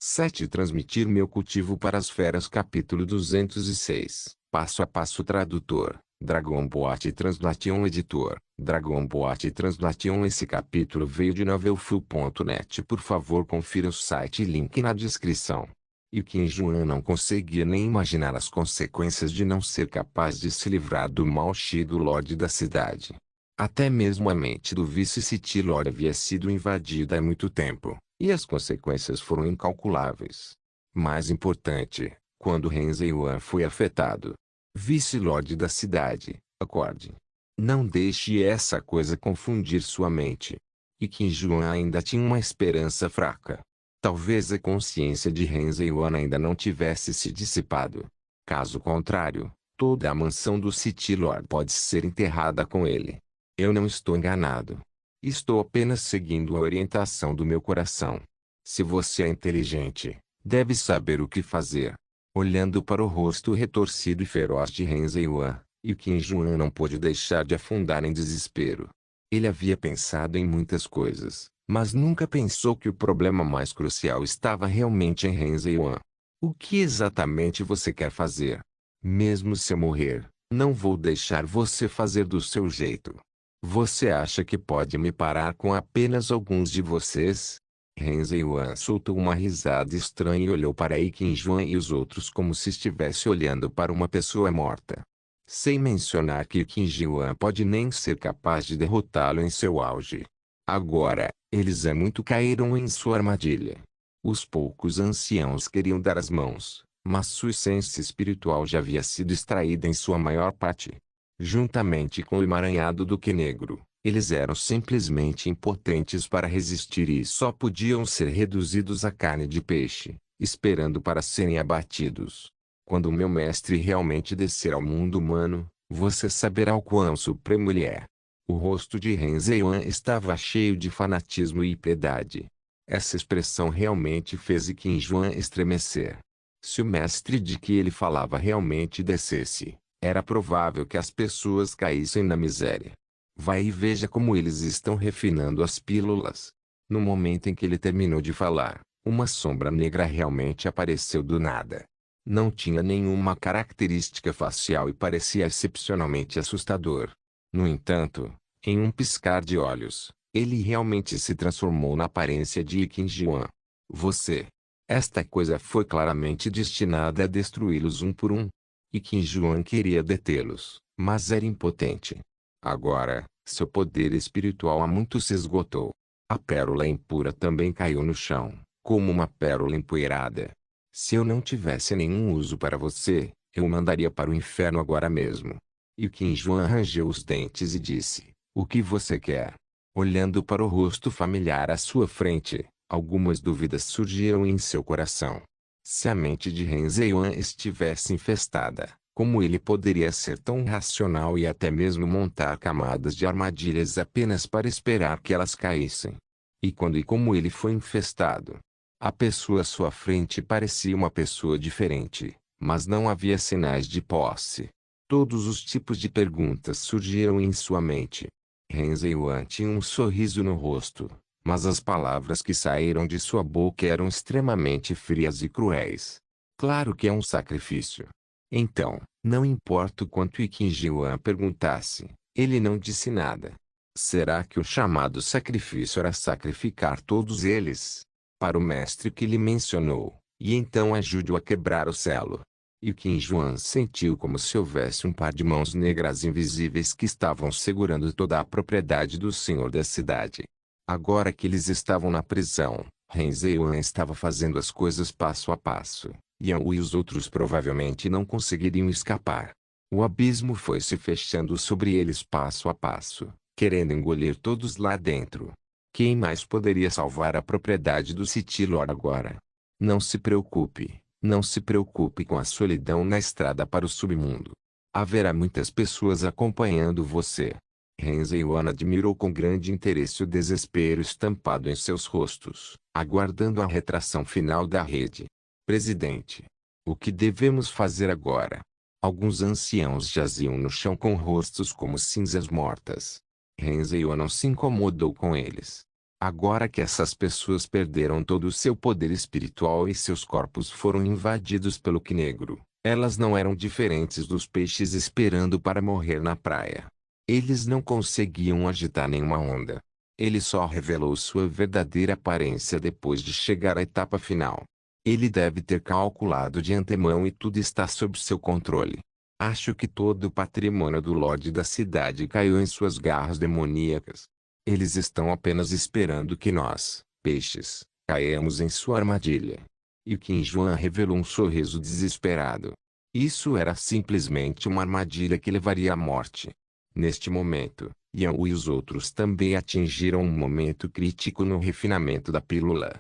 7. Transmitir meu cultivo para as feras. Capítulo 206. Passo a passo. Tradutor: Dragon Boat Translation. Editor: Dragon Boat Translation. Esse capítulo veio de novelfull.net. Por favor, confira o site e link na descrição. E Qin Juan não conseguia nem imaginar as consequências de não ser capaz de se livrar do Mao Shi, do Lorde da cidade. Até mesmo a mente do vice-City Lord havia sido invadida há muito tempo, e as consequências foram incalculáveis. Mais importante, quando Ren Ziyuan foi afetado. Vice-Lorde da cidade, acorde. Não deixe essa coisa confundir sua mente. E Qin Juan ainda tinha uma esperança fraca. Talvez a consciência de Ren Ziyuan ainda não tivesse se dissipado. Caso contrário, toda a mansão do City Lord pode ser enterrada com ele. Eu não estou enganado. Estou apenas seguindo a orientação do meu coração. Se você é inteligente, deve saber o que fazer. Olhando para o rosto retorcido e feroz de Ren Ziyuan, e Qin Juan não pôde deixar de afundar em desespero. Ele havia pensado em muitas coisas, mas nunca pensou que o problema mais crucial estava realmente em Ren Ziyuan. O que exatamente você quer fazer? Mesmo se eu morrer, não vou deixar você fazer do seu jeito. Você acha que pode me parar com apenas alguns de vocês? Ren Ziyuan soltou uma risada estranha e olhou para Qin Juan e os outros como se estivesse olhando para uma pessoa morta. Sem mencionar que Qin Juan pode nem ser capaz de derrotá-lo em seu auge. Agora, eles muito caíram em sua armadilha. Os poucos anciãos queriam dar as mãos, mas sua essência espiritual já havia sido extraída em sua maior parte. Juntamente com o emaranhado do Qi Negro, eles eram simplesmente impotentes para resistir e só podiam ser reduzidos a carne de peixe, esperando para serem abatidos. Quando o meu mestre realmente descer ao mundo humano, você saberá o quão supremo ele é. O rosto de Ren Ziyuan estava cheio de fanatismo e piedade. Essa expressão realmente fez Qin Juan estremecer. Se o mestre de que ele falava realmente descesse, era provável que as pessoas caíssem na miséria. Vai e veja como eles estão refinando as pílulas. No momento em que ele terminou de falar, uma sombra negra realmente apareceu do nada. Não tinha nenhuma característica facial e parecia excepcionalmente assustador. No entanto, em um piscar de olhos, ele realmente se transformou na aparência de Qin Juan. Você. Esta coisa foi claramente destinada a destruí-los um por um. E Qin Juan queria detê-los, mas era impotente. Agora, seu poder espiritual há muito se esgotou. A pérola impura também caiu no chão, como uma pérola empoeirada. Se eu não tivesse nenhum uso para você, eu o mandaria para o inferno agora mesmo. E Qin Juan rangeu os dentes e disse: o que você quer? Olhando para o rosto familiar à sua frente, algumas dúvidas surgiram em seu coração. Se a mente de Ren Ziyuan estivesse infestada, como ele poderia ser tão racional e até mesmo montar camadas de armadilhas apenas para esperar que elas caíssem? E quando e como ele foi infestado? A pessoa à sua frente parecia uma pessoa diferente, mas não havia sinais de posse. Todos os tipos de perguntas surgiram em sua mente. Ren Ziyuan tinha um sorriso no rosto, mas as palavras que saíram de sua boca eram extremamente frias e cruéis. Claro que é um sacrifício. Então, não importa o quanto Qin Juan perguntasse, ele não disse nada. Será que o chamado sacrifício era sacrificar todos eles? Para o mestre que lhe mencionou, e então ajude-o a quebrar o selo. E Qin Juan sentiu como se houvesse um par de mãos negras invisíveis que estavam segurando toda a propriedade do senhor da cidade. Agora que eles estavam na prisão, Ren Ziyuan estava fazendo as coisas passo a passo. Yan Wu e os outros provavelmente não conseguiriam escapar. O abismo foi se fechando sobre eles passo a passo, querendo engolir todos lá dentro. Quem mais poderia salvar a propriedade do City Lord agora? Não se preocupe. Não se preocupe com a solidão na estrada para o submundo. Haverá muitas pessoas acompanhando você. Ren Ziyuan admirou com grande interesse o desespero estampado em seus rostos, aguardando a retração final da rede. Presidente. O que devemos fazer agora? Alguns anciãos jaziam no chão com rostos como cinzas mortas. Ren Ziyuan não se incomodou com eles. Agora que essas pessoas perderam todo o seu poder espiritual e seus corpos foram invadidos pelo Ki Negro, elas não eram diferentes dos peixes esperando para morrer na praia. Eles não conseguiam agitar nenhuma onda. Ele só revelou sua verdadeira aparência depois de chegar à etapa final. Ele deve ter calculado de antemão e tudo está sob seu controle. Acho que todo o patrimônio do Lorde da cidade caiu em suas garras demoníacas. Eles estão apenas esperando que nós, peixes, caiamos em sua armadilha. E Qin Juan revelou um sorriso desesperado. Isso era simplesmente uma armadilha que levaria à morte. Neste momento, Yan Wu e os outros também atingiram um momento crítico no refinamento da pílula.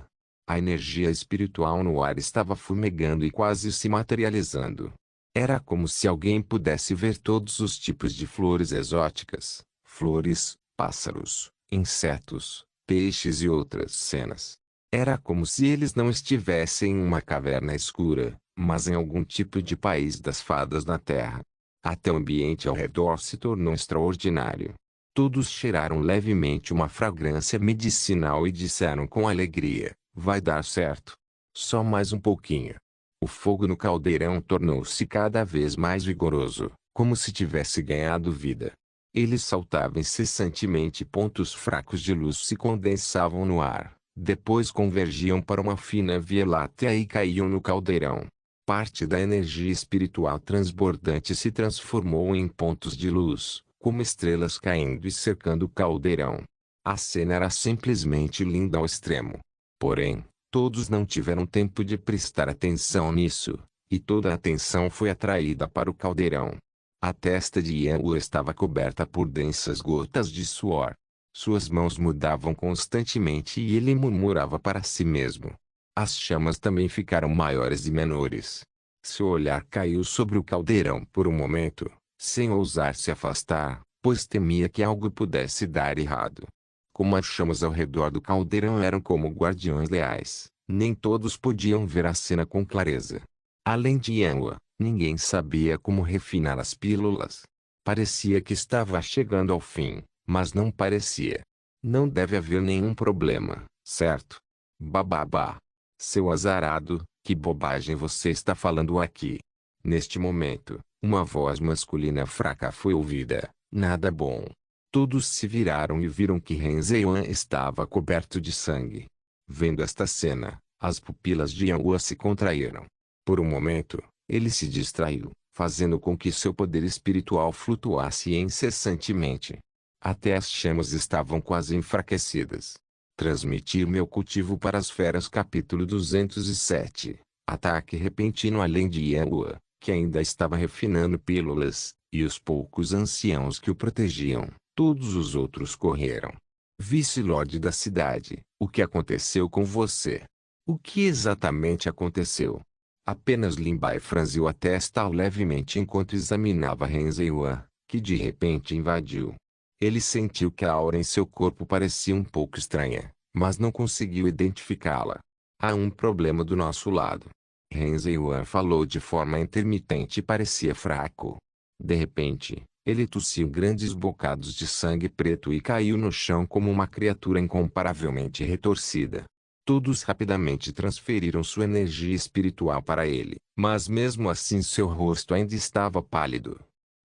A energia espiritual no ar estava fumegando e quase se materializando. Era como se alguém pudesse ver todos os tipos de flores exóticas, flores, pássaros, insetos, peixes e outras cenas. Era como se eles não estivessem em uma caverna escura, mas em algum tipo de país das fadas na Terra. Até o ambiente ao redor se tornou extraordinário. Todos cheiraram levemente uma fragrância medicinal e disseram com alegria: vai dar certo. Só mais um pouquinho. O fogo no caldeirão tornou-se cada vez mais vigoroso, como se tivesse ganhado vida. Ele saltava incessantemente e pontos fracos de luz se condensavam no ar, depois convergiam para uma fina via láctea e caíam no caldeirão. Parte da energia espiritual transbordante se transformou em pontos de luz, como estrelas caindo e cercando o caldeirão. A cena era simplesmente linda ao extremo. Porém, todos não tiveram tempo de prestar atenção nisso, e toda a atenção foi atraída para o caldeirão. A testa de Yan Wu estava coberta por densas gotas de suor. Suas mãos mudavam constantemente e ele murmurava para si mesmo. As chamas também ficaram maiores e menores. Seu olhar caiu sobre o caldeirão por um momento, sem ousar se afastar, pois temia que algo pudesse dar errado. Como as chamas ao redor do caldeirão eram como guardiões leais, nem todos podiam ver a cena com clareza. Além de Yanhua, ninguém sabia como refinar as pílulas. Parecia que estava chegando ao fim, mas não parecia. Não deve haver nenhum problema, certo? Bababá. Seu azarado, que bobagem você está falando aqui? Neste momento, uma voz masculina fraca foi ouvida. Nada bom. Todos se viraram e viram que Ren Zeyuan estava coberto de sangue. Vendo esta cena, as pupilas de Yanhua se contraíram. Por um momento, ele se distraiu, fazendo com que seu poder espiritual flutuasse incessantemente. Até as chamas estavam quase enfraquecidas. Transmitir meu cultivo para as feras. Capítulo 207. Ataque repentino. Além de Yanhua, que ainda estava refinando pílulas, e os poucos anciãos que o protegiam, todos os outros correram. Vice-lorde da cidade, o que aconteceu com você? O que exatamente aconteceu? Apenas Lin Bai franziu a testa levemente enquanto examinava Ren Zeyuan, que de repente invadiu. Ele sentiu que a aura em seu corpo parecia um pouco estranha, mas não conseguiu identificá-la. Há um problema do nosso lado. Ren Zeyuan falou de forma intermitente e parecia fraco. De repente, ele tossiu grandes bocados de sangue preto e caiu no chão como uma criatura incomparavelmente retorcida. Todos rapidamente transferiram sua energia espiritual para ele, mas mesmo assim seu rosto ainda estava pálido.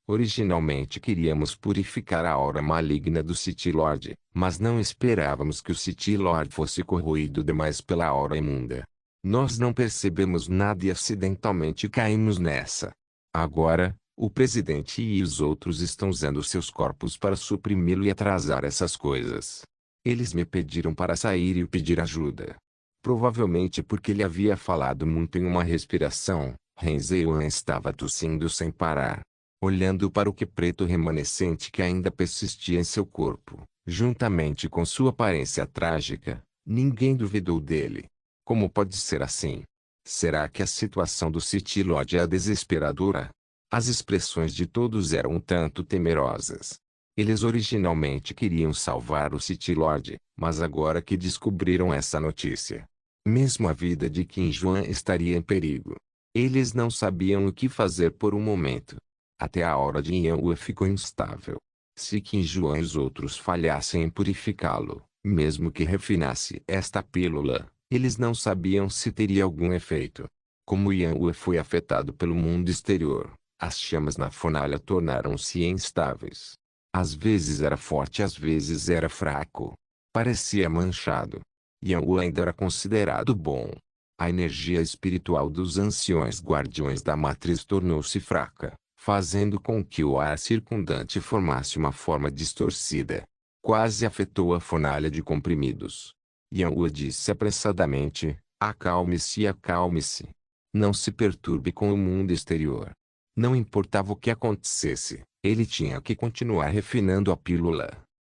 Originalmente queríamos purificar a aura maligna do City Lord, mas não esperávamos que o City Lord fosse corroído demais pela aura imunda. Nós não percebemos nada e acidentalmente caímos nessa. Agora, o presidente e os outros estão usando seus corpos para suprimi-lo e atrasar essas coisas. Eles me pediram para sair e pedir ajuda. Provavelmente porque ele havia falado muito em uma respiração, Ren Zeyuan estava tossindo sem parar. Olhando para o que preto remanescente que ainda persistia em seu corpo, juntamente com sua aparência trágica, ninguém duvidou dele. Como pode ser assim? Será que a situação do City Lord é desesperadora? As expressões de todos eram um tanto temerosas. Eles originalmente queriam salvar o City Lord, mas agora que descobriram essa notícia, mesmo a vida de Qin Juan estaria em perigo. Eles não sabiam o que fazer por um momento. Até a aura de Yanhua ficou instável. Se Qin Juan e os outros falhassem em purificá-lo, Mesmo que refinasse esta pílula, eles não sabiam se teria algum efeito. Como Yanhua foi afetado pelo mundo exterior, as chamas na fornalha tornaram-se instáveis. Às vezes era forte, às vezes era fraco. Parecia manchado. Yanhua ainda era considerado bom. A energia espiritual dos anciões guardiões da matriz tornou-se fraca, fazendo com que o ar circundante formasse uma forma distorcida. Quase afetou a fornalha de comprimidos. Yanhua disse apressadamente: acalme-se e acalme-se. Não se perturbe com o mundo exterior. Não importava o que acontecesse, ele tinha que continuar refinando a pílula.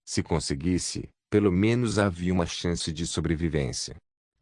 Se conseguisse, pelo menos havia uma chance de sobrevivência.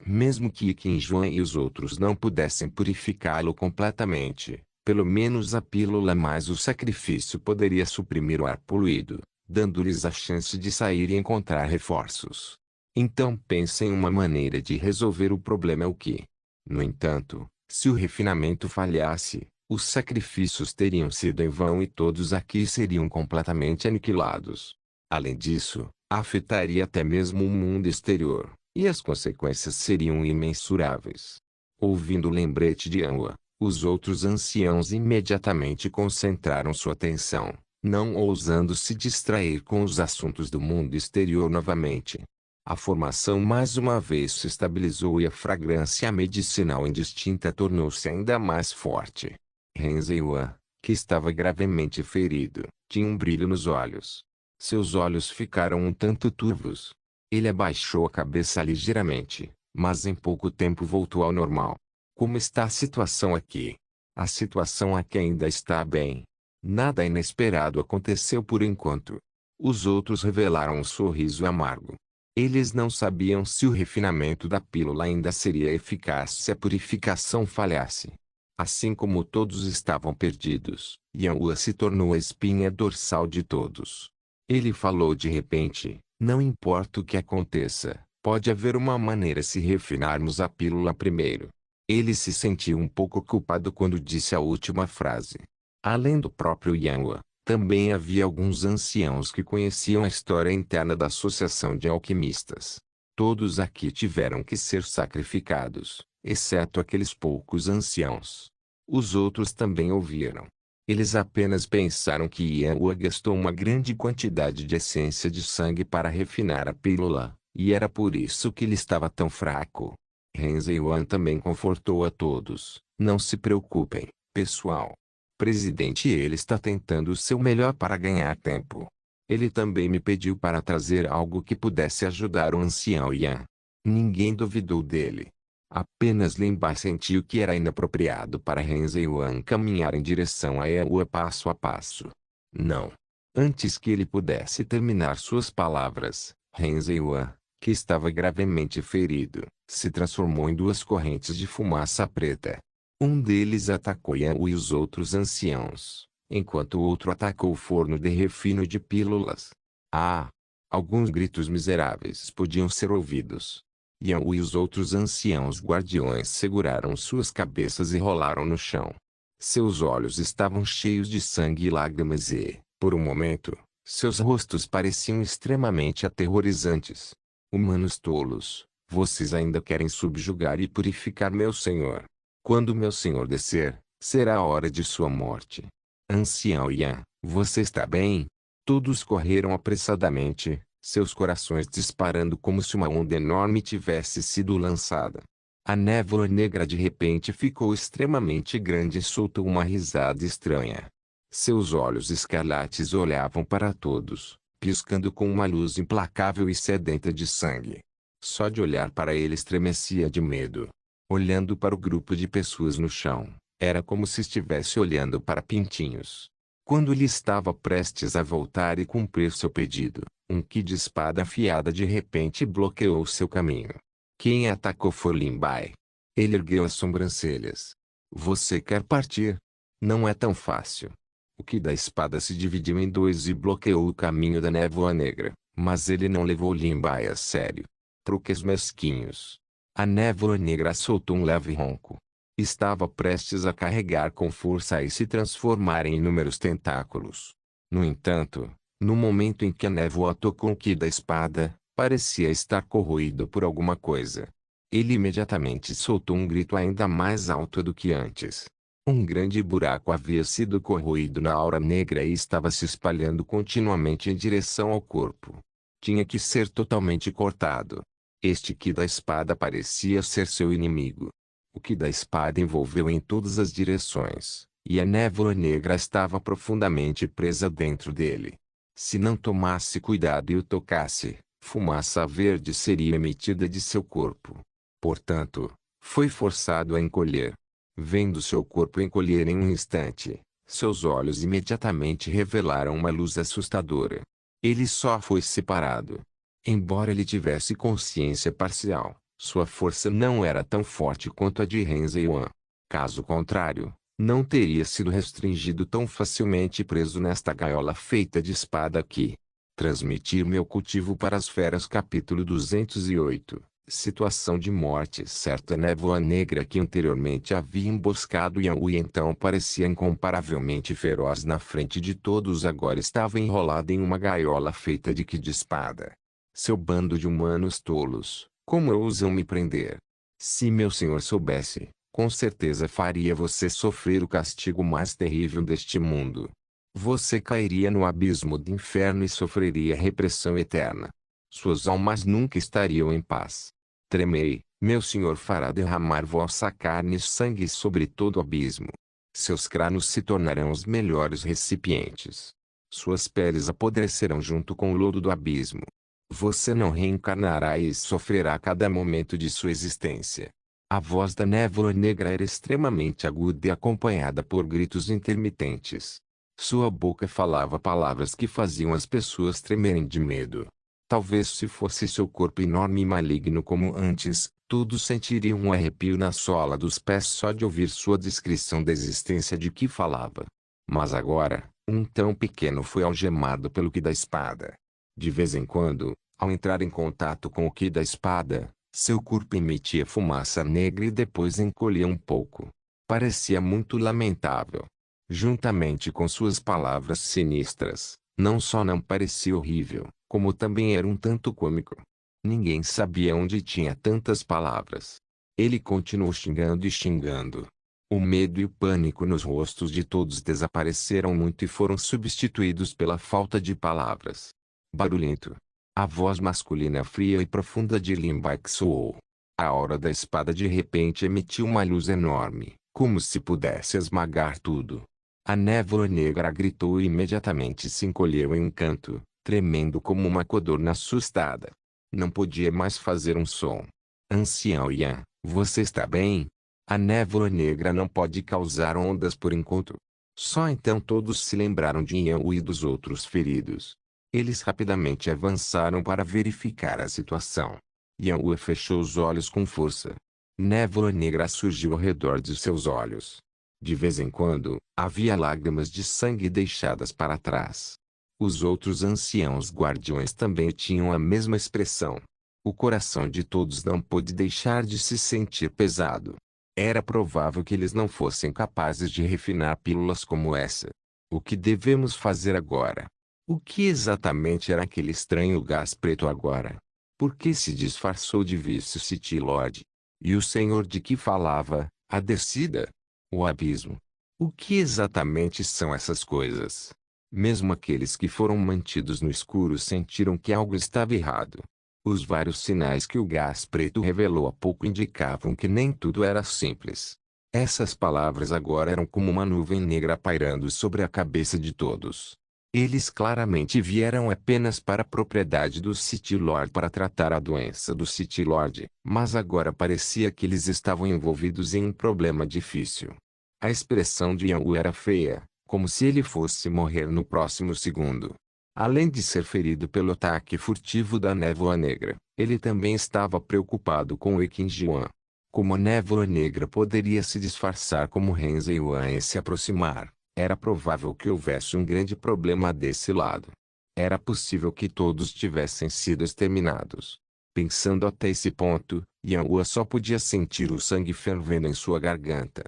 Mesmo que Qin e os outros não pudessem purificá-lo completamente, pelo menos a pílula mais o sacrifício poderia suprimir o ar poluído, dando-lhes a chance de sair e encontrar reforços. Então pense em uma maneira de resolver o problema o que. No entanto, se o refinamento falhasse, os sacrifícios teriam sido em vão e todos aqui seriam completamente aniquilados. Além disso, afetaria até mesmo o mundo exterior, e as consequências seriam imensuráveis. Ouvindo o lembrete de Yanhua, os outros anciãos imediatamente concentraram sua atenção, não ousando se distrair com os assuntos do mundo exterior novamente. A formação mais uma vez se estabilizou e a fragrância medicinal indistinta tornou-se ainda mais forte. Renzeiwan, que estava gravemente ferido, tinha um brilho nos olhos. Seus olhos ficaram um tanto turvos. Ele abaixou a cabeça ligeiramente, mas em pouco tempo voltou ao normal. Como está a situação aqui? A situação aqui ainda está bem. Nada inesperado aconteceu por enquanto. Os outros revelaram um sorriso amargo. Eles não sabiam se o refinamento da pílula ainda seria eficaz se a purificação falhasse. Assim como todos estavam perdidos, Yanhua se tornou a espinha dorsal de todos. Ele falou de repente: não importa o que aconteça, pode haver uma maneira se refinarmos a pílula primeiro. Ele se sentiu um pouco culpado quando disse a última frase. Além do próprio Yanhua, também havia alguns anciãos que conheciam a história interna da Associação de Alquimistas. Todos aqui tiveram que ser sacrificados, exceto aqueles poucos anciãos. Os outros também ouviram. Eles apenas pensaram que Yanhua gastou uma grande quantidade de essência de sangue para refinar a pílula, e era por isso que ele estava tão fraco. Renzeiwan também confortou a todos: não se preocupem, pessoal. Presidente, ele está tentando o seu melhor para ganhar tempo. Ele também me pediu para trazer algo que pudesse ajudar o ancião Yan. Ninguém duvidou dele. Apenas Lin Bai sentiu que era inapropriado para Renzeiwan caminhar em direção a Yanhua passo a passo. Não. Antes que ele pudesse terminar suas palavras, Renzeiwan, que estava gravemente ferido, se transformou em duas correntes de fumaça preta. Um deles atacou Yanhua e os outros anciãos, enquanto o outro atacou o forno de refino de pílulas. Ah! Alguns gritos miseráveis podiam ser ouvidos. Yanhua e os outros anciãos guardiões seguraram suas cabeças e rolaram no chão. Seus olhos estavam cheios de sangue e lágrimas e, por um momento, seus rostos pareciam extremamente aterrorizantes. Humanos tolos, vocês ainda querem subjugar e purificar meu senhor. Quando meu senhor descer, será a hora de sua morte. Ancião Yan, você está bem? Todos correram apressadamente, seus corações disparando como se uma onda enorme tivesse sido lançada. A névoa negra de repente ficou extremamente grande e soltou uma risada estranha. Seus olhos escarlates olhavam para todos, piscando com uma luz implacável e sedenta de sangue. Só de olhar para ele estremecia de medo. Olhando para o grupo de pessoas no chão, era como se estivesse olhando para pintinhos. Quando ele estava prestes a voltar e cumprir seu pedido, um ki de espada afiada de repente bloqueou seu caminho. Quem atacou foi Lin Bai. Ele ergueu as sobrancelhas. Você quer partir? Não é tão fácil. O ki da espada se dividiu em dois e bloqueou o caminho da névoa negra, mas ele não levou Lin Bai a sério. Truques mesquinhos. A névoa negra soltou um leve ronco. Estava prestes a carregar com força e se transformar em inúmeros tentáculos. No entanto, no momento em que a névoa tocou o ki da espada, Parecia estar corroído por alguma coisa. Ele imediatamente soltou um grito ainda mais alto do que antes. Um grande buraco havia sido corroído na aura negra e estava se espalhando continuamente em direção ao corpo. Tinha que ser totalmente cortado. Este Ki da espada parecia ser seu inimigo. O Ki da espada envolveu em todas as direções, e a névoa negra estava profundamente presa dentro dele. Se não tomasse cuidado e o tocasse, fumaça verde seria emitida de seu corpo. Portanto, foi forçado a encolher. Vendo seu corpo encolher em um instante, seus olhos imediatamente revelaram uma luz assustadora. Ele só foi separado. Embora ele tivesse consciência parcial, sua força não era tão forte quanto a de Renzi Yuan. Caso contrário, não teria sido restringido tão facilmente preso nesta gaiola feita de espada aqui. Transmitir meu cultivo para as feras. Capítulo 208. Situação de morte. Certa névoa negra que anteriormente havia emboscado Yan Wu e então parecia incomparavelmente feroz na frente de todos agora estava enrolada em uma gaiola feita de Ki de espada. Seu bando de humanos tolos, como ousam me prender? Se meu senhor soubesse, com certeza faria você sofrer o castigo mais terrível deste mundo. Você cairia no abismo do inferno e sofreria repressão eterna. Suas almas nunca estariam em paz. Tremei, meu senhor fará derramar vossa carne e sangue sobre todo o abismo. Seus crânios se tornarão os melhores recipientes. Suas peles apodrecerão junto com o lodo do abismo. Você não reencarnará e sofrerá cada momento de sua existência. A voz da névoa negra era extremamente aguda e acompanhada por gritos intermitentes. Sua boca falava palavras que faziam as pessoas tremerem de medo. Talvez se fosse seu corpo enorme e maligno como antes, todos sentiriam um arrepio na sola dos pés só de ouvir sua descrição da existência de que falava. Mas agora, um tão pequeno foi algemado pelo Ki da espada. De vez em quando, ao entrar em contato com o Ki da espada, seu corpo emitia fumaça negra e depois encolhia um pouco. Parecia muito lamentável. Juntamente com suas palavras sinistras, não só não parecia horrível, como também era um tanto cômico. Ninguém sabia onde tinha tantas palavras. Ele continuou xingando e xingando. O medo e o pânico nos rostos de todos desapareceram muito e foram substituídos pela falta de palavras. Barulhento. A voz masculina fria e profunda de Lin Baique soou. A aura da espada de repente emitiu uma luz enorme, como se pudesse esmagar tudo. A névoa negra gritou e imediatamente se encolheu em um canto, tremendo como uma codorna assustada. Não podia mais fazer um som. Ancião Yan, você está bem? A névoa negra não pode causar ondas por enquanto. Só então todos se lembraram de Yan Wu e dos outros feridos. Eles rapidamente avançaram para verificar a situação. Yan Wu fechou os olhos com força. Névoa negra surgiu ao redor de seus olhos. De vez em quando, havia lágrimas de sangue deixadas para trás. Os outros anciãos guardiões também tinham a mesma expressão. O coração de todos não pôde deixar de se sentir pesado. Era provável que eles não fossem capazes de refinar pílulas como essa. O que devemos fazer agora? O que exatamente era aquele estranho gás preto agora? Por que se disfarçou de Vice-City Lord? E o senhor de que falava, a descida? O abismo. O que exatamente são essas coisas? Mesmo aqueles que foram mantidos no escuro sentiram que algo estava errado. Os vários sinais que o gás preto revelou há pouco indicavam que nem tudo era simples. Essas palavras agora eram como uma nuvem negra pairando sobre a cabeça de todos. Eles claramente vieram apenas para a propriedade do City Lord para tratar a doença do City Lord, mas agora parecia que eles estavam envolvidos em um problema difícil. A expressão de Yan Wu era feia, como se ele fosse morrer no próximo segundo. Além de ser ferido pelo ataque furtivo da névoa negra, ele também estava preocupado com o Qin Jian. Como a névoa negra poderia se disfarçar como Renzi Yuan e se aproximar, era provável que houvesse um grande problema desse lado. Era possível que todos tivessem sido exterminados. Pensando até esse ponto, Yan Wu só podia sentir o sangue fervendo em sua garganta.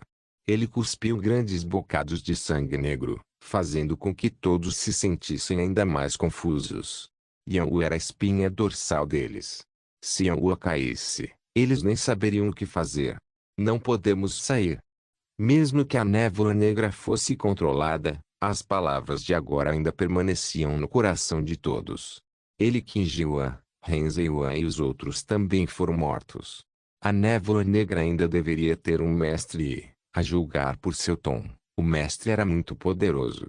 Ele cuspiu grandes bocados de sangue negro, fazendo com que todos se sentissem ainda mais confusos. Yanwu era a espinha dorsal deles. Se Yanwu caísse, eles nem saberiam o que fazer. Não podemos sair. Mesmo que a névoa negra fosse controlada, as palavras de agora ainda permaneciam no coração de todos. Ele Qin Ji Huang, Ren Zhe Huang e os outros também foram mortos. A névoa negra ainda deveria ter um mestre e, a julgar por seu tom, o mestre era muito poderoso.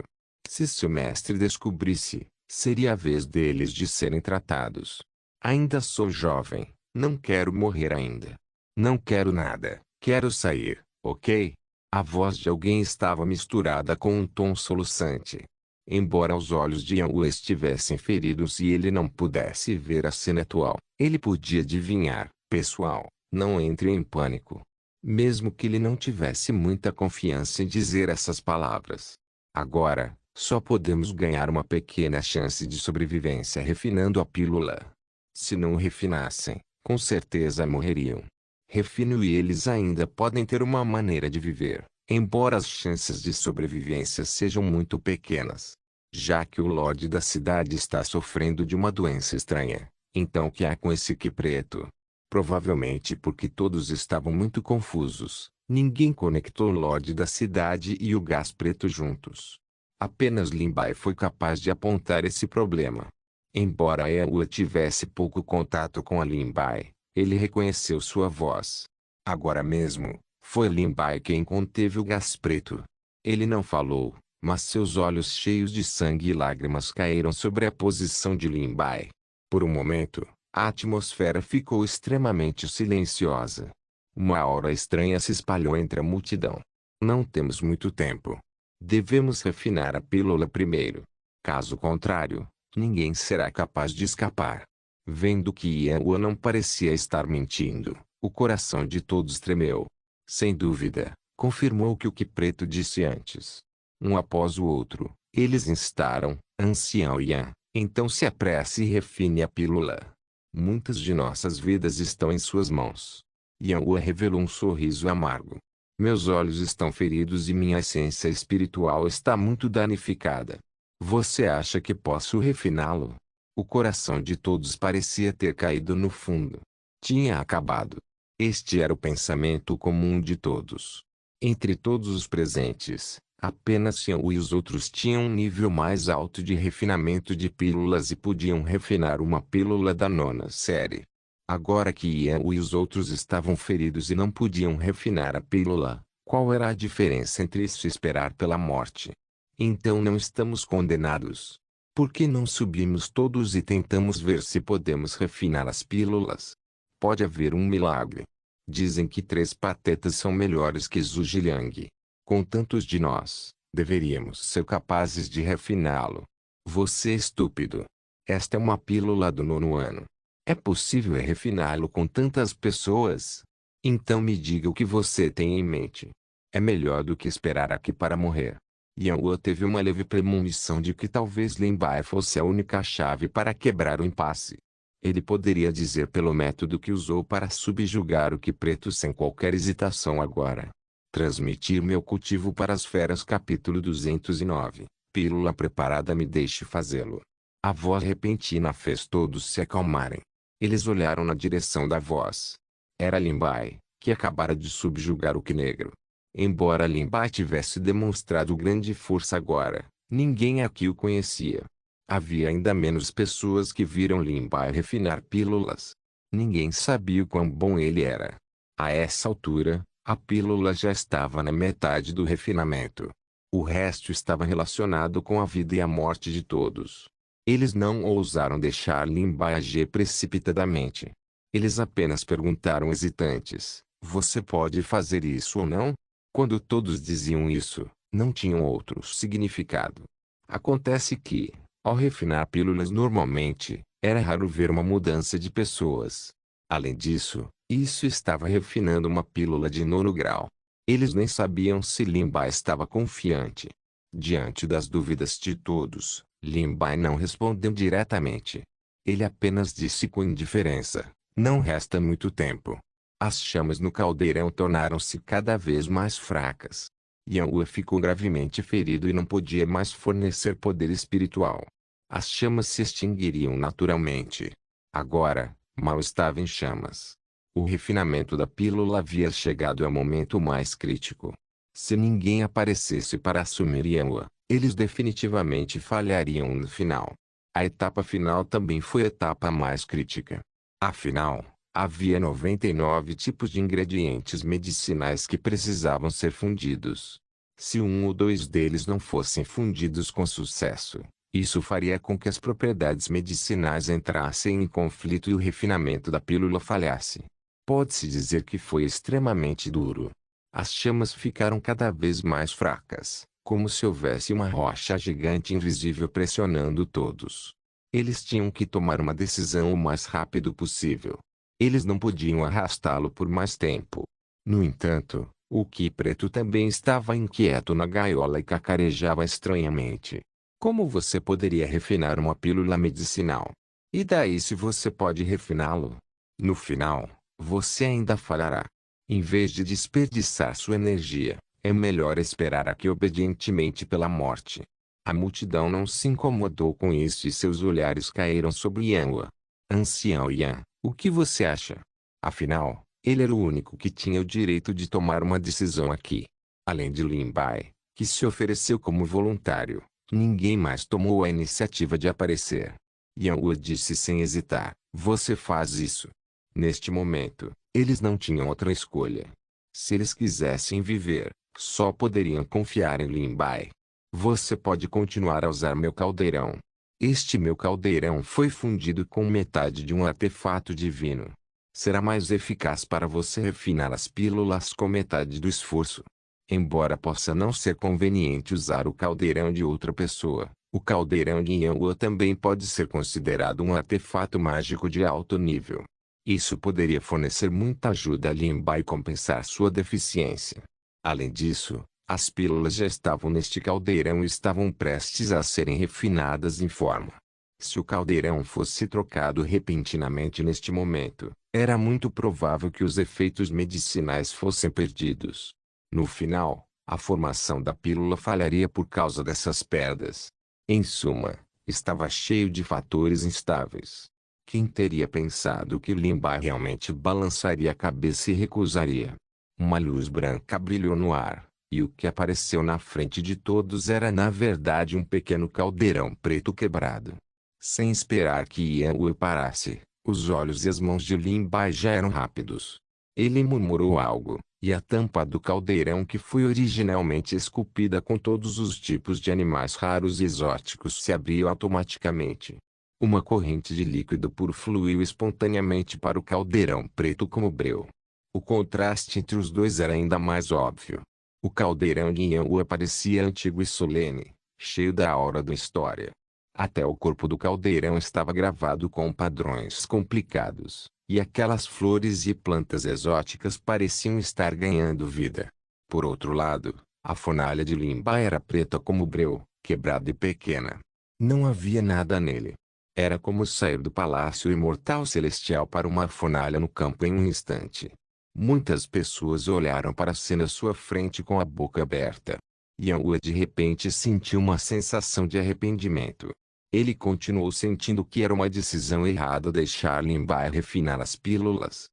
Se seu mestre descobrisse, seria a vez deles de serem tratados. Ainda sou jovem, não quero morrer ainda. Não quero nada, quero sair, ok? A voz de alguém estava misturada com um tom soluçante. Embora os olhos de Yanwu estivessem feridos e ele não pudesse ver a cena atual, ele podia adivinhar. Pessoal, não entre em pânico. Mesmo que ele não tivesse muita confiança em dizer essas palavras. Agora, só podemos ganhar uma pequena chance de sobrevivência refinando a pílula. Se não refinassem, com certeza morreriam. Refino e eles ainda podem ter uma maneira de viver, embora as chances de sobrevivência sejam muito pequenas. Já que o Lorde da cidade está sofrendo de uma doença estranha, então o que há com esse Qi preto? Provavelmente porque todos estavam muito confusos, ninguém conectou o Lorde da cidade e o gás preto juntos. Apenas Lin Bai foi capaz de apontar esse problema. Embora Yanwu tivesse pouco contato com a Lin Bai, ele reconheceu sua voz. Agora mesmo, foi Lin Bai quem conteve o gás preto. Ele não falou, mas seus olhos cheios de sangue e lágrimas caíram sobre a posição de Lin Bai. Por um momento, a atmosfera ficou extremamente silenciosa. Uma aura estranha se espalhou entre a multidão. Não temos muito tempo. Devemos refinar a pílula primeiro. Caso contrário, ninguém será capaz de escapar. Vendo que Yanwu não parecia estar mentindo, o coração de todos tremeu. Sem dúvida, confirmou o que o Qi preto disse antes. Um após o outro, eles instaram, Ancião Yan, então se apresse e refine a pílula. Muitas de nossas vidas estão em suas mãos. Yanwu revelou um sorriso amargo. Meus olhos estão feridos e minha essência espiritual está muito danificada. Você acha que posso refiná-lo? O coração de todos parecia ter caído no fundo. Tinha acabado. Este era o pensamento comum de todos. Entre todos os presentes, apenas Yanwu e os outros tinham um nível mais alto de refinamento de pílulas e podiam refinar uma pílula da 9ª série. Agora que Yanwu e os outros estavam feridos e não podiam refinar a pílula, qual era a diferença entre isso e esperar pela morte? Então não estamos condenados. Por que não subimos todos e tentamos ver se podemos refinar as pílulas? Pode haver um milagre. Dizem que 3 patetas são melhores que Zhuge Liang. Com tantos de nós, deveríamos ser capazes de refiná-lo. Você é estúpido. Esta é uma pílula do 9º ano. É possível refiná-lo com tantas pessoas? Então me diga o que você tem em mente. É melhor do que esperar aqui para morrer. Yanwu teve uma leve premonição de que talvez Lin Bai fosse a única chave para quebrar o impasse. Ele poderia dizer pelo método que usou para subjugar o Qi preto sem qualquer hesitação agora. Transmitir meu cultivo para as feras capítulo 209. Pílula preparada, me deixe fazê-lo. A voz repentina fez todos se acalmarem. Eles olharam na direção da voz. Era Lin Bai, que acabara de subjugar o Qi negro. Embora Lin Bai tivesse demonstrado grande força agora, ninguém aqui o conhecia. Havia ainda menos pessoas que viram Lin Bai refinar pílulas. Ninguém sabia o quão bom ele era. A essa altura, a pílula já estava na metade do refinamento. O resto estava relacionado com a vida e a morte de todos. Eles não ousaram deixar Lin Bai agir precipitadamente. Eles apenas perguntaram hesitantes, você pode fazer isso ou não? Quando todos diziam isso, não tinham outro significado. Acontece que, ao refinar pílulas normalmente, era raro ver uma mudança de pessoas. Além disso, isso estava refinando uma pílula de 9º grau. Eles nem sabiam se Lin Bai estava confiante. Diante das dúvidas de todos, Lin Bai não respondeu diretamente. Ele apenas disse com indiferença, não resta muito tempo. As chamas no caldeirão tornaram-se cada vez mais fracas. Yanwu ficou gravemente ferido e não podia mais fornecer poder espiritual. as chamas se extinguiriam naturalmente. Agora, mal estava em chamas. O refinamento da pílula havia chegado ao momento mais crítico. Se ninguém aparecesse para assumir Yanhua, eles definitivamente falhariam no final. A etapa final também foi a etapa mais crítica. Afinal, havia 99 tipos de ingredientes medicinais que precisavam ser fundidos. Se um ou dois deles não fossem fundidos com sucesso, isso faria com que as propriedades medicinais entrassem em conflito e o refinamento da pílula falhasse. Pode-se dizer que foi extremamente duro. As chamas ficaram cada vez mais fracas, como se houvesse uma rocha gigante invisível pressionando todos. Eles tinham que tomar uma decisão o mais rápido possível. Eles não podiam arrastá-lo por mais tempo. No entanto, o Ki Preto também estava inquieto na gaiola e cacarejava estranhamente. Como você poderia refinar uma pílula medicinal? E daí se você pode refiná-lo? No final, você ainda falhará. Em vez de desperdiçar sua energia, é melhor esperar aqui obedientemente pela morte. A multidão não se incomodou com isso e seus olhares caíram sobre Yanhua. Ancião Yan, o que você acha? Afinal, ele era o único que tinha o direito de tomar uma decisão aqui. Além de Lin Bai, que se ofereceu como voluntário, ninguém mais tomou a iniciativa de aparecer. Yanhua disse sem hesitar, você faz isso. Neste momento, eles não tinham outra escolha. Se eles quisessem viver, só poderiam confiar em Lin Bai. Você pode continuar a usar meu caldeirão. Este meu caldeirão foi fundido com metade de um artefato divino. Será mais eficaz para você refinar as pílulas com metade do esforço. Embora possa não ser conveniente usar o caldeirão de outra pessoa, o caldeirão de Yanhua também pode ser considerado um artefato mágico de alto nível. Isso poderia fornecer muita ajuda a Lin Bai e compensar sua deficiência. Além disso, as pílulas já estavam neste caldeirão e estavam prestes a serem refinadas em forma. Se o caldeirão fosse trocado repentinamente neste momento, era muito provável que os efeitos medicinais fossem perdidos. No final, a formação da pílula falharia por causa dessas perdas. Em suma, estava cheio de fatores instáveis. Quem teria pensado que Lin Bai realmente balançaria a cabeça e recusaria? Uma luz branca brilhou no ar, e o que apareceu na frente de todos era na verdade um pequeno caldeirão preto quebrado. Sem esperar que Yanhua parasse, os olhos e as mãos de Lin Bai já eram rápidos. Ele murmurou algo, e a tampa do caldeirão que foi originalmente esculpida com todos os tipos de animais raros e exóticos se abriu automaticamente. Uma corrente de líquido puro fluiu espontaneamente para o caldeirão preto como breu. O contraste entre os dois era ainda mais óbvio. O caldeirão de Yanhua parecia antigo e solene, cheio da aura da história. Até o corpo do caldeirão estava gravado com padrões complicados, e aquelas flores e plantas exóticas pareciam estar ganhando vida. Por outro lado, a fornalha de Lin Bai era preta como breu, quebrada e pequena. Não havia nada nele. Era como sair do palácio imortal celestial para uma fornalha no campo em um instante. Muitas pessoas olharam para a cena à sua frente com a boca aberta. Yanhua de repente sentiu uma sensação de arrependimento. Ele continuou sentindo que era uma decisão errada deixar Lin Bai refinar as pílulas.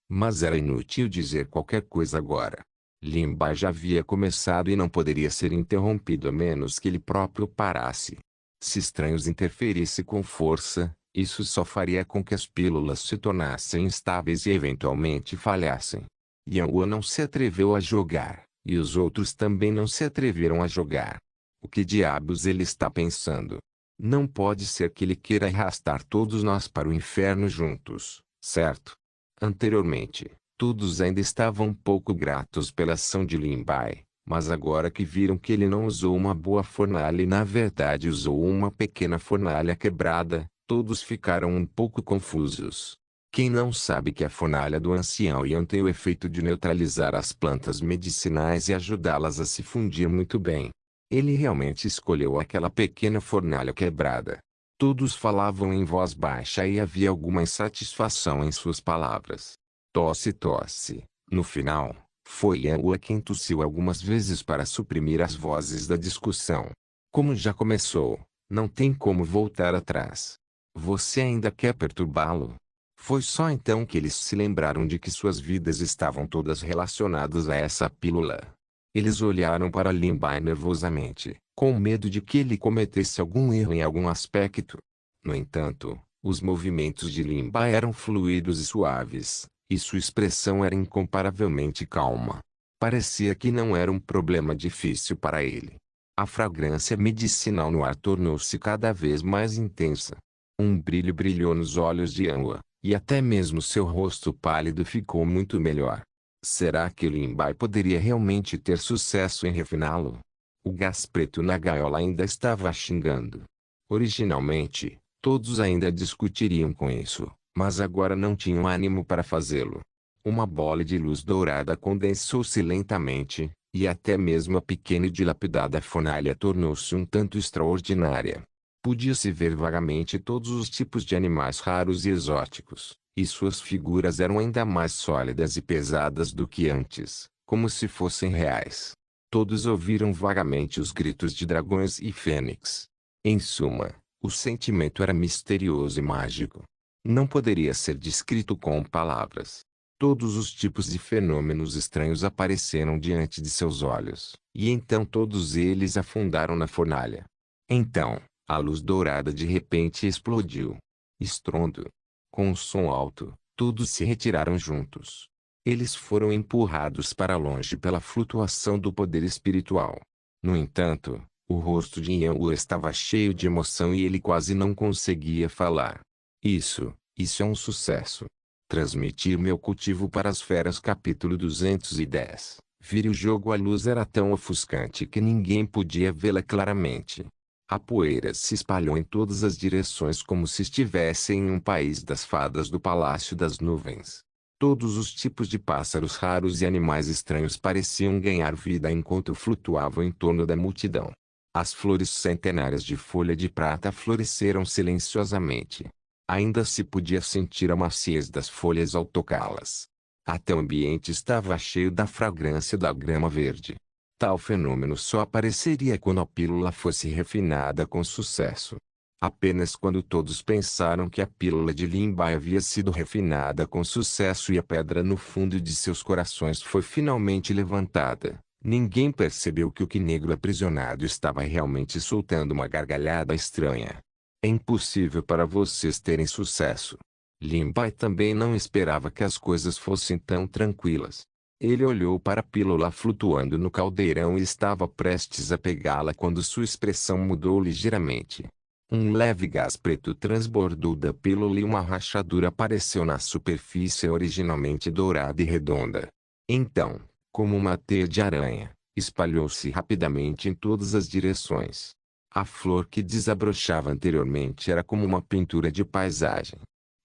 Mas era inútil dizer qualquer coisa agora. Lin Bai já havia começado e não poderia ser interrompido a menos que ele próprio parasse. Se estranhos interferissem com força, isso só faria com que as pílulas se tornassem instáveis e eventualmente falhassem. Yanhua não se atreveu a jogar, e os outros também não se atreveram a jogar. O que diabos ele está pensando? Não pode ser que ele queira arrastar todos nós para o inferno juntos, certo? Anteriormente, todos ainda estavam um pouco gratos pela ação de Lin Bai. Mas agora que viram que ele não usou uma boa fornalha e na verdade usou uma pequena fornalha quebrada, todos ficaram um pouco confusos. Quem não sabe que a fornalha do ancião Yan tem o efeito de neutralizar as plantas medicinais e ajudá-las a se fundir muito bem? Ele realmente escolheu aquela pequena fornalha quebrada. Todos falavam em voz baixa e havia alguma insatisfação em suas palavras. Tosse, tosse. No final, foi Yanhua quem tossiu algumas vezes para suprimir as vozes da discussão. Como já começou, Não tem como voltar atrás. Você ainda quer perturbá-lo? Foi só então que eles se lembraram de que suas vidas estavam todas relacionadas a essa pílula. Eles olharam para Limbai nervosamente, com medo de que ele cometesse algum erro em algum aspecto. No entanto, os movimentos de Limbai eram fluidos e suaves, e sua expressão era incomparavelmente calma. Parecia que não era um problema difícil para ele. A fragrância medicinal no ar tornou-se cada vez mais intensa. Um brilho brilhou nos olhos de Anwa, e até mesmo seu rosto pálido ficou muito melhor. Será que Limbai poderia realmente ter sucesso em refiná-lo? O gás preto na gaiola ainda estava xingando. Originalmente, todos ainda discutiriam com isso, mas agora não tinham ânimo para fazê-lo. Uma bola de luz dourada condensou-se lentamente, e até mesmo a pequena e dilapidada fornalha tornou-se um tanto extraordinária. Podia-se ver vagamente todos os tipos de animais raros e exóticos, e suas figuras eram ainda mais sólidas e pesadas do que antes, como se fossem reais. Todos ouviram vagamente os gritos de dragões e fênix. Em suma, o sentimento era misterioso e mágico. Não poderia ser descrito com palavras. Todos os tipos de fenômenos estranhos apareceram diante de seus olhos, e então todos eles afundaram na fornalha. Então, a luz dourada de repente explodiu. Estrondo. Com um som alto, todos se retiraram juntos. Eles foram empurrados para longe pela flutuação do poder espiritual. No entanto, o rosto de Yanwu estava cheio de emoção e ele quase não conseguia falar. Isso é um sucesso. Transmitir meu cultivo para as feras capítulo 210. Vire o jogo. A luz era tão ofuscante que ninguém podia vê-la claramente. A poeira se espalhou em todas as direções como se estivesse em um país das fadas do Palácio das Nuvens. Todos os tipos de pássaros raros e animais estranhos pareciam ganhar vida enquanto flutuavam em torno da multidão. As flores centenárias de folha de prata floresceram silenciosamente. Ainda se podia sentir a maciez das folhas ao tocá-las. Até o ambiente estava cheio da fragrância da grama verde. Tal fenômeno só apareceria quando a pílula fosse refinada com sucesso. Apenas quando todos pensaram que a pílula de Limbai havia sido refinada com sucesso e a pedra no fundo de seus corações foi finalmente levantada, ninguém percebeu que o negro aprisionado estava realmente soltando uma gargalhada estranha. É impossível para vocês terem sucesso. Limbai também não esperava que as coisas fossem tão tranquilas. Ele olhou para a pílula flutuando no caldeirão e estava prestes a pegá-la quando sua expressão mudou ligeiramente. Um leve gás preto transbordou da pílula e uma rachadura apareceu na superfície originalmente dourada e redonda. Então, como uma teia de aranha, espalhou-se rapidamente em todas as direções. A flor que desabrochava anteriormente era como uma pintura de paisagem.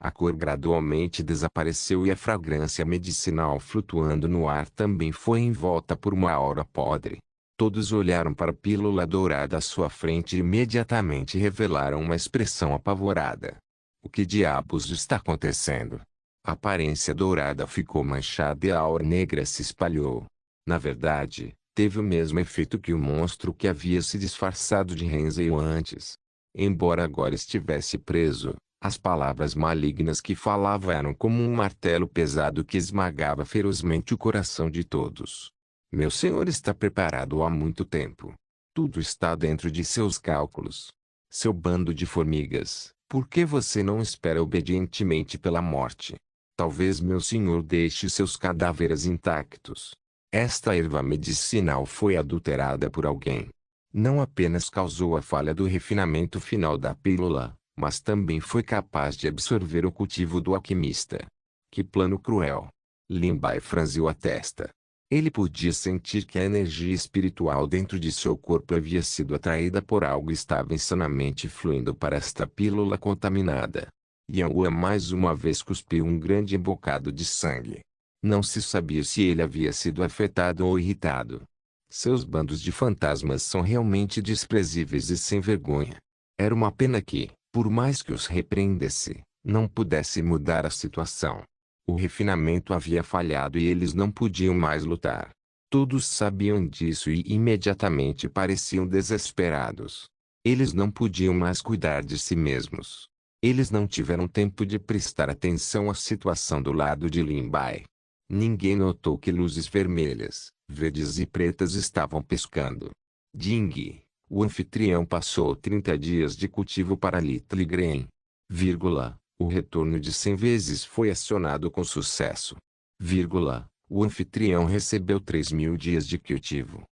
A cor gradualmente desapareceu e a fragrância medicinal flutuando no ar também foi envolta por uma aura podre. Todos olharam para a pílula dourada à sua frente e imediatamente revelaram uma expressão apavorada. O que diabos está acontecendo? A aparência dourada ficou manchada e a aura negra se espalhou. Na verdade, teve o mesmo efeito que o monstro que havia se disfarçado de Renzel antes. Embora agora estivesse preso, as palavras malignas que falava eram como um martelo pesado que esmagava ferozmente o coração de todos. Meu senhor está preparado há muito tempo. Tudo está dentro de seus cálculos. Seu bando de formigas, por que você não espera obedientemente pela morte? Talvez meu senhor deixe seus cadáveres intactos. Esta erva medicinal foi adulterada por alguém. Não apenas causou a falha do refinamento final da pílula, mas também foi capaz de absorver o cultivo do alquimista. Que plano cruel! Limbai franziu a testa. Ele podia sentir que a energia espiritual dentro de seu corpo havia sido atraída por algo e estava insanamente fluindo para esta pílula contaminada. Yanwu mais uma vez cuspiu um grande bocado de sangue. Não se sabia se ele havia sido afetado ou irritado. Seus bandos de fantasmas são realmente desprezíveis e sem vergonha. Era uma pena que, por mais que os repreendesse, não pudesse mudar a situação. O refinamento havia falhado e eles não podiam mais lutar. Todos sabiam disso e imediatamente pareciam desesperados. Eles não podiam mais cuidar de si mesmos. Eles não tiveram tempo de prestar atenção à situação do lado de Lin Bai. Ninguém notou que luzes vermelhas, verdes e pretas estavam piscando. Ding, o anfitrião passou 30 dias de cultivo para Little Grain. O retorno de 100 vezes foi acionado com sucesso. O anfitrião recebeu 3.000 dias de cultivo.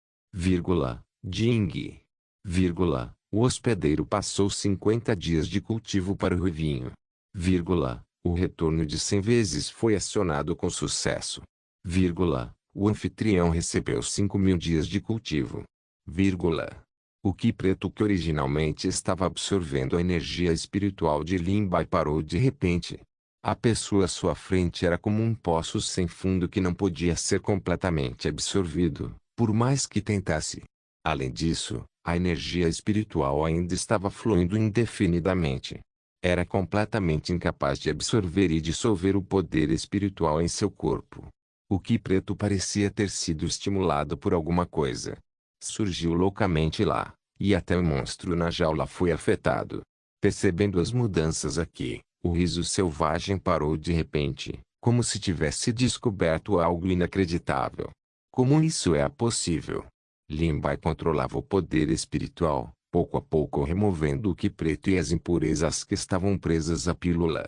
Ding. O hospedeiro passou 50 dias de cultivo para o vinho. O retorno de 100 vezes foi acionado com sucesso. O anfitrião recebeu 5.000 dias de cultivo. O Ki preto que originalmente estava absorvendo a energia espiritual de Lin Bai parou de repente. A pessoa à sua frente era como um poço sem fundo que não podia ser completamente absorvido, por mais que tentasse. Além disso, a energia espiritual ainda estava fluindo indefinidamente. Era completamente incapaz de absorver e dissolver o poder espiritual em seu corpo. O Ki preto parecia ter sido estimulado por alguma coisa. Surgiu loucamente lá, e até o monstro na jaula foi afetado. Percebendo as mudanças aqui, o riso selvagem parou de repente, como se tivesse descoberto algo inacreditável. Como isso é possível? Lin Bai controlava o poder espiritual, pouco a pouco removendo o Ki preto e as impurezas que estavam presas à pílula.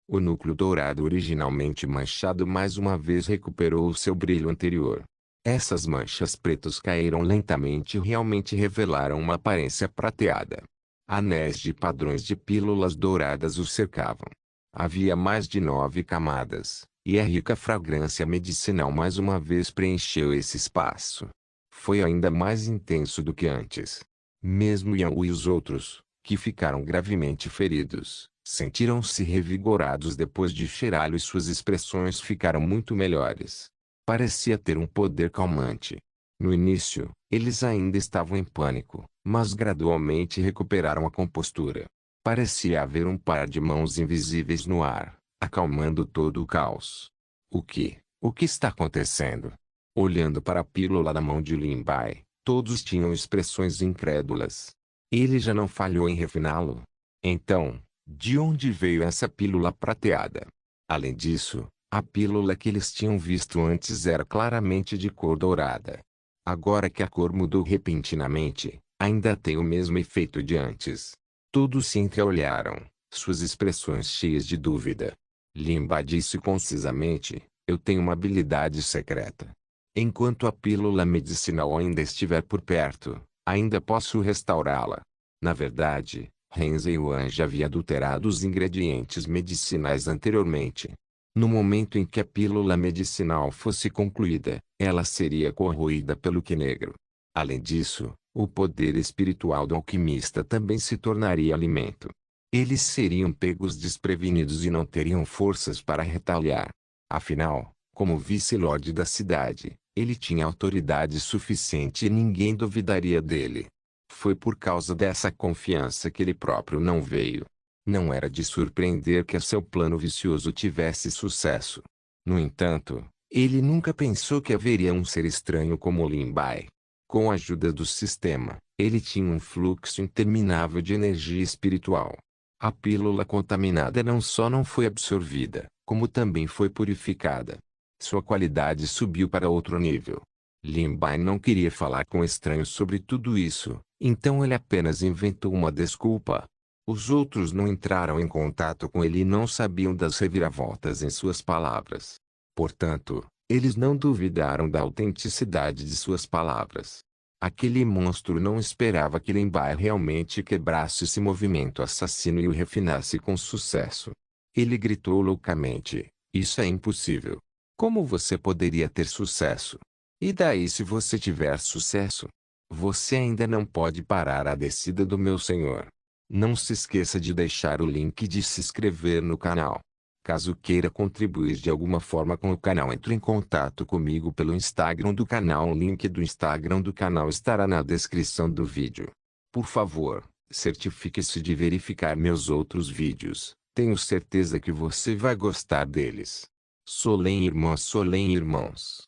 O núcleo dourado originalmente manchado mais uma vez recuperou o seu brilho anterior. Essas manchas pretas caíram lentamente e realmente revelaram uma aparência prateada. Anéis de padrões de pílulas douradas o cercavam. Havia mais de 9 camadas, e a rica fragrância medicinal mais uma vez preencheu esse espaço. Foi ainda mais intenso do que antes. Mesmo Yang e os outros, que ficaram gravemente feridos, sentiram-se revigorados depois de cheirá-lo e suas expressões ficaram muito melhores. Parecia ter um poder calmante. No início, eles ainda estavam em pânico, mas gradualmente recuperaram a compostura. Parecia haver um par de mãos invisíveis no ar, acalmando todo o caos. O que está acontecendo? Olhando para a pílula na mão de Lin Bai, todos tinham expressões incrédulas. Ele já não falhou em refiná-lo? Então, de onde veio essa pílula prateada? Além disso, a pílula que eles tinham visto antes era claramente de cor dourada. Agora que a cor mudou repentinamente, ainda tem o mesmo efeito de antes. Todos se entreolharam, suas expressões cheias de dúvida. Lin Bai disse concisamente: eu tenho uma habilidade secreta. Enquanto a pílula medicinal ainda estiver por perto, ainda posso restaurá-la. Na verdade, Renzi Yuan já havia adulterado os ingredientes medicinais anteriormente. No momento em que a pílula medicinal fosse concluída, ela seria corroída pelo Ki negro. Além disso, o poder espiritual do alquimista também se tornaria alimento. Eles seriam pegos desprevenidos e não teriam forças para retaliar. Afinal, como vice-lorde da cidade, ele tinha autoridade suficiente e ninguém duvidaria dele. Foi por causa dessa confiança que ele próprio não veio. Não era de surpreender que seu plano vicioso tivesse sucesso. No entanto, ele nunca pensou que haveria um ser estranho como Lin Bai. Com a ajuda do sistema, ele tinha um fluxo interminável de energia espiritual. A pílula contaminada não só não foi absorvida, como também foi purificada. Sua qualidade subiu para outro nível. Lin Bai não queria falar com estranhos sobre tudo isso, então ele apenas inventou uma desculpa. Os outros não entraram em contato com ele e não sabiam das reviravoltas em suas palavras. Portanto, eles não duvidaram da autenticidade de suas palavras. Aquele monstro não esperava que Lin Bai realmente quebrasse esse movimento assassino e o refinasse com sucesso. Ele gritou loucamente: isso é impossível. Como você poderia ter sucesso? E daí se você tiver sucesso? Você ainda não pode parar a descida do meu senhor. Não se esqueça de deixar o link e de se inscrever no canal. Caso queira contribuir de alguma forma com o canal, entre em contato comigo pelo Instagram do canal. O link do Instagram do canal estará na descrição do vídeo. Por favor, certifique-se de verificar meus outros vídeos. Tenho certeza que você vai gostar deles. Solém irmãos.